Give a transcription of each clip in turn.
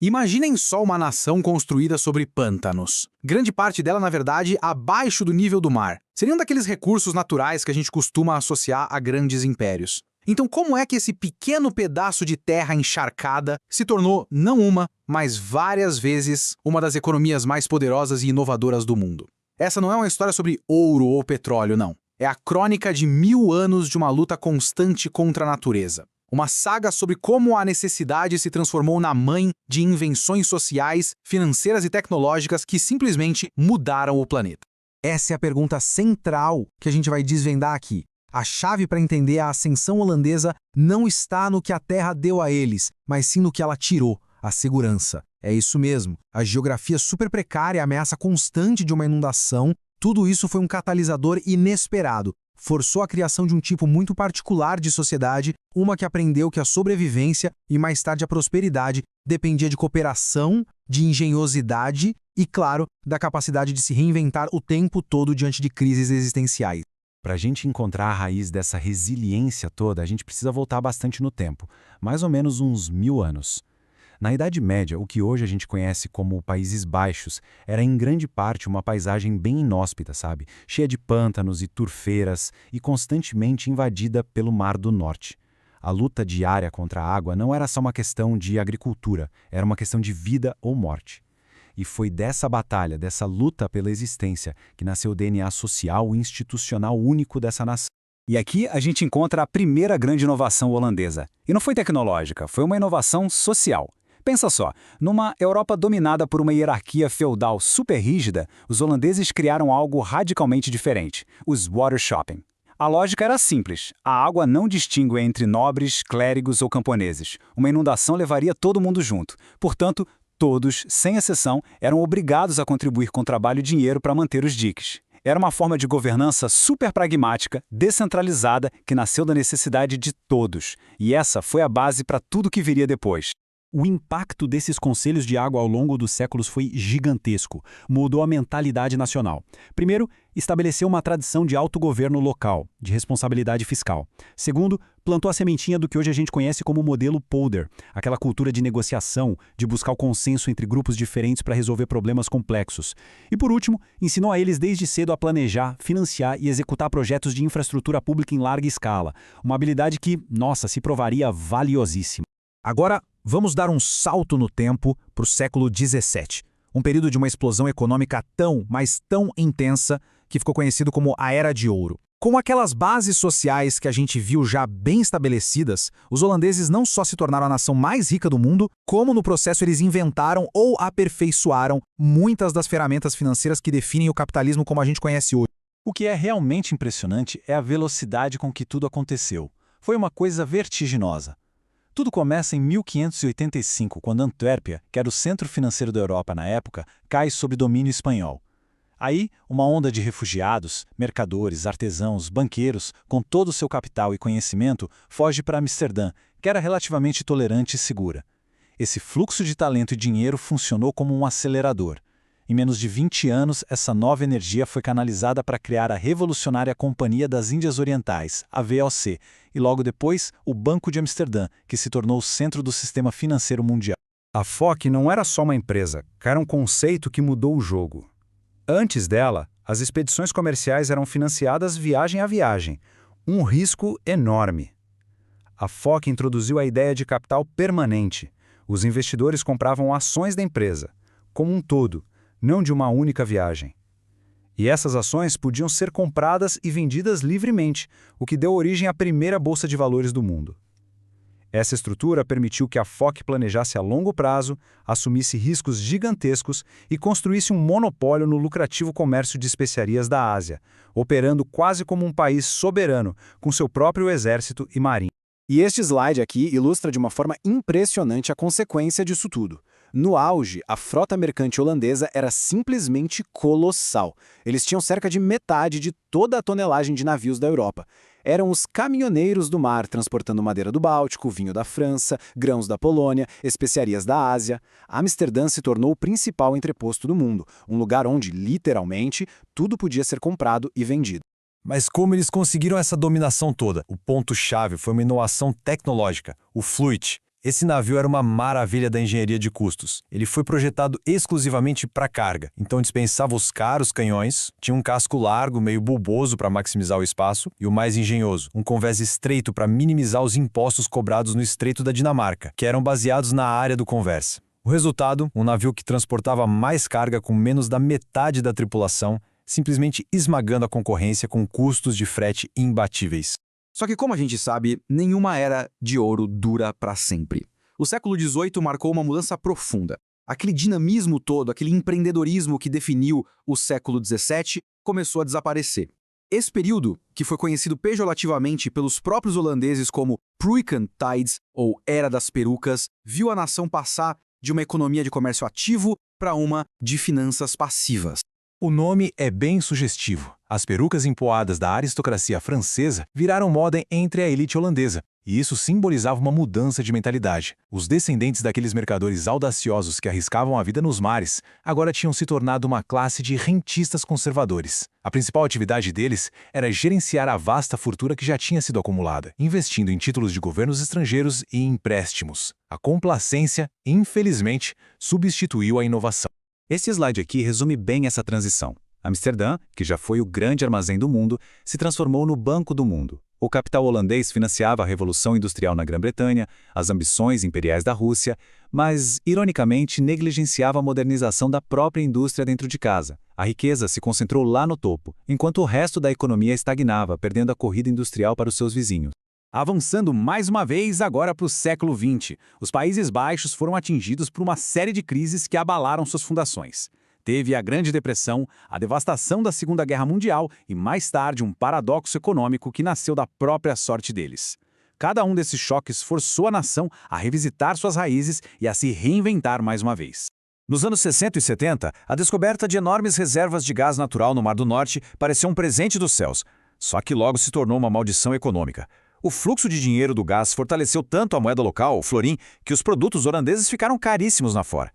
Imaginem só uma nação construída sobre pântanos. Grande parte dela, na verdade, abaixo do nível do mar. Seriam daqueles recursos naturais que a gente costuma associar a grandes impérios. Então, como é que esse pequeno pedaço de terra encharcada se tornou não uma, mas várias vezes uma das economias mais poderosas e inovadoras do mundo? Essa não é uma história sobre ouro ou petróleo, não. É a crônica de 1000 anos de uma luta constante contra a natureza. Uma saga sobre como a necessidade se transformou na mãe de invenções sociais, financeiras e tecnológicas que simplesmente mudaram o planeta. Essa é a pergunta central que a gente vai desvendar aqui. A chave para entender a ascensão holandesa não está no que a terra deu a eles, mas sim no que ela tirou, a segurança. É isso mesmo. A geografia super precária, a ameaça constante de uma inundação, tudo isso foi um catalisador inesperado. Forçou a criação de um tipo muito particular de sociedade, uma que aprendeu que a sobrevivência e mais tarde a prosperidade dependia de cooperação, de engenhosidade e, claro, da capacidade de se reinventar o tempo todo diante de crises existenciais. Para a gente encontrar a raiz dessa resiliência toda, a gente precisa voltar bastante no tempo, mais ou menos uns 1000 anos. Na Idade Média, o que hoje a gente conhece como Países Baixos era em grande parte uma paisagem bem inóspita, sabe? Cheia de pântanos e turfeiras e constantemente invadida pelo Mar do Norte. A luta diária contra a água não era só uma questão de agricultura, era uma questão de vida ou morte. E foi dessa batalha, dessa luta pela existência, que nasceu o DNA social e institucional único dessa nação. E aqui a gente encontra a primeira grande inovação holandesa. E não foi tecnológica, foi uma inovação social. Pensa só, numa Europa dominada por uma hierarquia feudal super rígida, os holandeses criaram algo radicalmente diferente, os water shopping. A lógica era simples, a água não distingue entre nobres, clérigos ou camponeses. Uma inundação levaria todo mundo junto. Portanto, todos, sem exceção, eram obrigados a contribuir com trabalho e dinheiro para manter os diques. Era uma forma de governança super pragmática, descentralizada, que nasceu da necessidade de todos. E essa foi a base para tudo que viria depois. O impacto desses conselhos de água ao longo dos séculos foi gigantesco. Mudou a mentalidade nacional. Primeiro, estabeleceu uma tradição de autogoverno local, de responsabilidade fiscal. Segundo, plantou a sementinha do que hoje a gente conhece como modelo Polder, aquela cultura de negociação, de buscar o consenso entre grupos diferentes para resolver problemas complexos. E por último, ensinou a eles desde cedo a planejar, financiar e executar projetos de infraestrutura pública em larga escala. Uma habilidade que, nossa, se provaria valiosíssima. Agora, vamos dar um salto no tempo para o século XVII, um período de uma explosão econômica tão, mas tão intensa que ficou conhecido como a Era de Ouro. Com aquelas bases sociais que a gente viu já bem estabelecidas, os holandeses não só se tornaram a nação mais rica do mundo, como no processo eles inventaram ou aperfeiçoaram muitas das ferramentas financeiras que definem o capitalismo como a gente conhece hoje. O que é realmente impressionante é a velocidade com que tudo aconteceu. Foi uma coisa vertiginosa. Tudo começa em 1585, quando Antuérpia, que era o centro financeiro da Europa na época, cai sob domínio espanhol. Aí, uma onda de refugiados, mercadores, artesãos, banqueiros, com todo o seu capital e conhecimento, foge para Amsterdã, que era relativamente tolerante e segura. Esse fluxo de talento e dinheiro funcionou como um acelerador. Em menos de 20 anos, essa nova energia foi canalizada para criar a revolucionária Companhia das Índias Orientais, a VOC, e logo depois, o Banco de Amsterdã, que se tornou o centro do sistema financeiro mundial. A FOC não era só uma empresa, era um conceito que mudou o jogo. Antes dela, as expedições comerciais eram financiadas viagem a viagem, um risco enorme. A FOC introduziu a ideia de capital permanente. Os investidores compravam ações da empresa, como um todo, não de uma única viagem. E essas ações podiam ser compradas e vendidas livremente, o que deu origem à primeira bolsa de valores do mundo. Essa estrutura permitiu que a FOC planejasse a longo prazo, assumisse riscos gigantescos e construísse um monopólio no lucrativo comércio de especiarias da Ásia, operando quase como um país soberano, com seu próprio exército e marinha. E este slide aqui ilustra de uma forma impressionante a consequência disso tudo. No auge, a frota mercante holandesa era simplesmente colossal. Eles tinham cerca de metade de toda a tonelagem de navios da Europa. Eram os caminhoneiros do mar transportando madeira do Báltico, vinho da França, grãos da Polônia, especiarias da Ásia. Amsterdã se tornou o principal entreposto do mundo, um lugar onde, literalmente, tudo podia ser comprado e vendido. Mas como eles conseguiram essa dominação toda? O ponto-chave foi uma inovação tecnológica, o Fluit. Esse navio era uma maravilha da engenharia de custos. Ele foi projetado exclusivamente para carga, então dispensava os caros canhões, tinha um casco largo, meio bulboso para maximizar o espaço, e o mais engenhoso, um convés estreito para minimizar os impostos cobrados no Estreito da Dinamarca, que eram baseados na área do convés. O resultado, um navio que transportava mais carga com menos da metade da tripulação, simplesmente esmagando a concorrência com custos de frete imbatíveis. Só que, como a gente sabe, nenhuma era de ouro dura para sempre. O século XVIII marcou uma mudança profunda. Aquele dinamismo todo, aquele empreendedorismo que definiu o século XVII, começou a desaparecer. Esse período, que foi conhecido pejorativamente pelos próprios holandeses como Proeikentijd, ou Era das Perucas, viu a nação passar de uma economia de comércio ativo para uma de finanças passivas. O nome é bem sugestivo. As perucas empoadas da aristocracia francesa viraram moda entre a elite holandesa, e isso simbolizava uma mudança de mentalidade. Os descendentes daqueles mercadores audaciosos que arriscavam a vida nos mares agora tinham se tornado uma classe de rentistas conservadores. A principal atividade deles era gerenciar a vasta fortuna que já tinha sido acumulada, investindo em títulos de governos estrangeiros e empréstimos. A complacência, infelizmente, substituiu a inovação. Esse slide aqui resume bem essa transição. Amsterdã, que já foi o grande armazém do mundo, se transformou no Banco do Mundo. O capital holandês financiava a Revolução Industrial na Grã-Bretanha, as ambições imperiais da Rússia, mas, ironicamente, negligenciava a modernização da própria indústria dentro de casa. A riqueza se concentrou lá no topo, enquanto o resto da economia estagnava, perdendo a corrida industrial para os seus vizinhos. Avançando mais uma vez agora para o século XX, os Países Baixos foram atingidos por uma série de crises que abalaram suas fundações. Teve a Grande Depressão, a devastação da Segunda Guerra Mundial e, mais tarde, um paradoxo econômico que nasceu da própria sorte deles. Cada um desses choques forçou a nação a revisitar suas raízes e a se reinventar mais uma vez. Nos anos 60 e 70, a descoberta de enormes reservas de gás natural no Mar do Norte pareceu um presente dos céus, só que logo se tornou uma maldição econômica. O fluxo de dinheiro do gás fortaleceu tanto a moeda local, o florim, que os produtos holandeses ficaram caríssimos lá fora.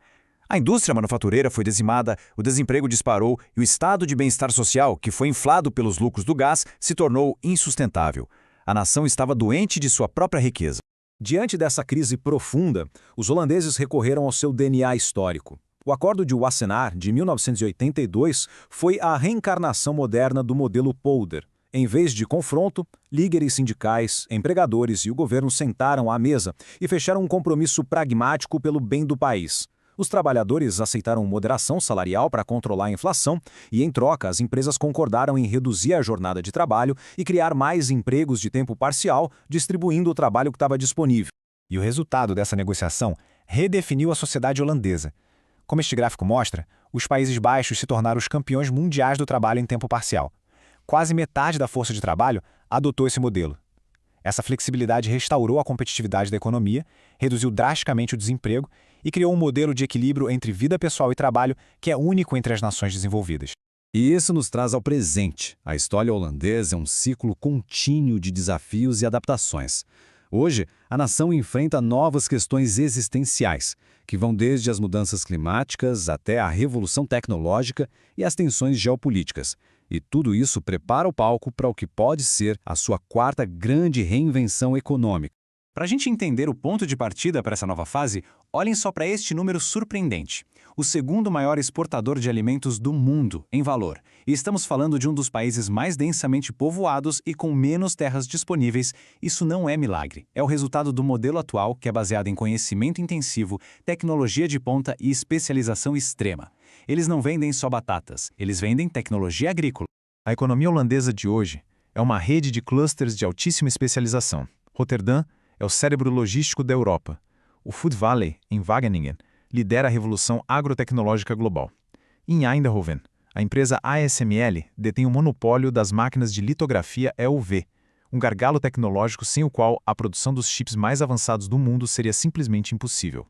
A indústria manufatureira foi dizimada, o desemprego disparou e o estado de bem-estar social, que foi inflado pelos lucros do gás, se tornou insustentável. A nação estava doente de sua própria riqueza. Diante dessa crise profunda, os holandeses recorreram ao seu DNA histórico. O Acordo de Wassenaar, de 1982, foi a reencarnação moderna do modelo Polder. Em vez de confronto, líderes sindicais, empregadores e o governo sentaram à mesa e fecharam um compromisso pragmático pelo bem do país. Os trabalhadores aceitaram moderação salarial para controlar a inflação e, em troca, as empresas concordaram em reduzir a jornada de trabalho e criar mais empregos de tempo parcial, distribuindo o trabalho que estava disponível. E o resultado dessa negociação redefiniu a sociedade holandesa. Como este gráfico mostra, os Países Baixos se tornaram os campeões mundiais do trabalho em tempo parcial. Quase metade da força de trabalho adotou esse modelo. Essa flexibilidade restaurou a competitividade da economia, reduziu drasticamente o desemprego e criou um modelo de equilíbrio entre vida pessoal e trabalho que é único entre as nações desenvolvidas. E isso nos traz ao presente. A história holandesa é um ciclo contínuo de desafios e adaptações. Hoje, a nação enfrenta novas questões existenciais, que vão desde as mudanças climáticas até a revolução tecnológica e as tensões geopolíticas. E tudo isso prepara o palco para o que pode ser a sua quarta grande reinvenção econômica. Para a gente entender o ponto de partida para essa nova fase, olhem só para este número surpreendente. O segundo maior exportador de alimentos do mundo, em valor. E estamos falando de um dos países mais densamente povoados e com menos terras disponíveis. Isso não é milagre. É o resultado do modelo atual, que é baseado em conhecimento intensivo, tecnologia de ponta e especialização extrema. Eles não vendem só batatas, eles vendem tecnologia agrícola. A economia holandesa de hoje é uma rede de clusters de altíssima especialização. Roterdã é o cérebro logístico da Europa. O Food Valley, em Wageningen, lidera a revolução agrotecnológica global. Em Eindhoven, a empresa ASML detém o monopólio das máquinas de litografia EUV, um gargalo tecnológico sem o qual a produção dos chips mais avançados do mundo seria simplesmente impossível.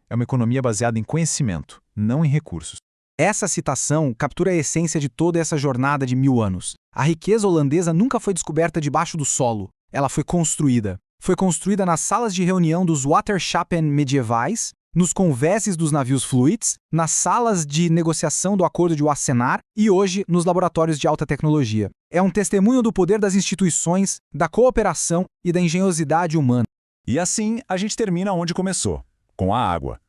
É uma economia baseada em conhecimento, não em recursos. Essa citação captura a essência de toda essa jornada de 1000 anos. A riqueza holandesa nunca foi descoberta debaixo do solo. Ela foi construída. Foi construída nas salas de reunião dos waterschappen medievais, nos convéses dos navios fluids, nas salas de negociação do Acordo de Wassenaar e hoje nos laboratórios de alta tecnologia. É um testemunho do poder das instituições, da cooperação e da engenhosidade humana. E assim a gente termina onde começou, com a água.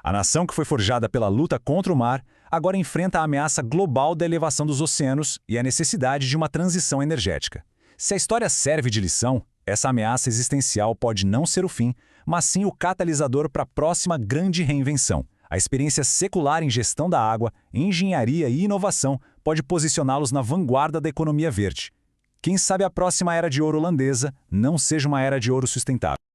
A nação que foi forjada pela luta contra o mar agora enfrenta a ameaça global da elevação dos oceanos e a necessidade de uma transição energética. Se a história serve de lição, essa ameaça existencial pode não ser o fim, mas sim o catalisador para a próxima grande reinvenção. A experiência secular em gestão da água, engenharia e inovação pode posicioná-los na vanguarda da economia verde. Quem sabe a próxima era de ouro holandesa não seja uma era de ouro sustentável.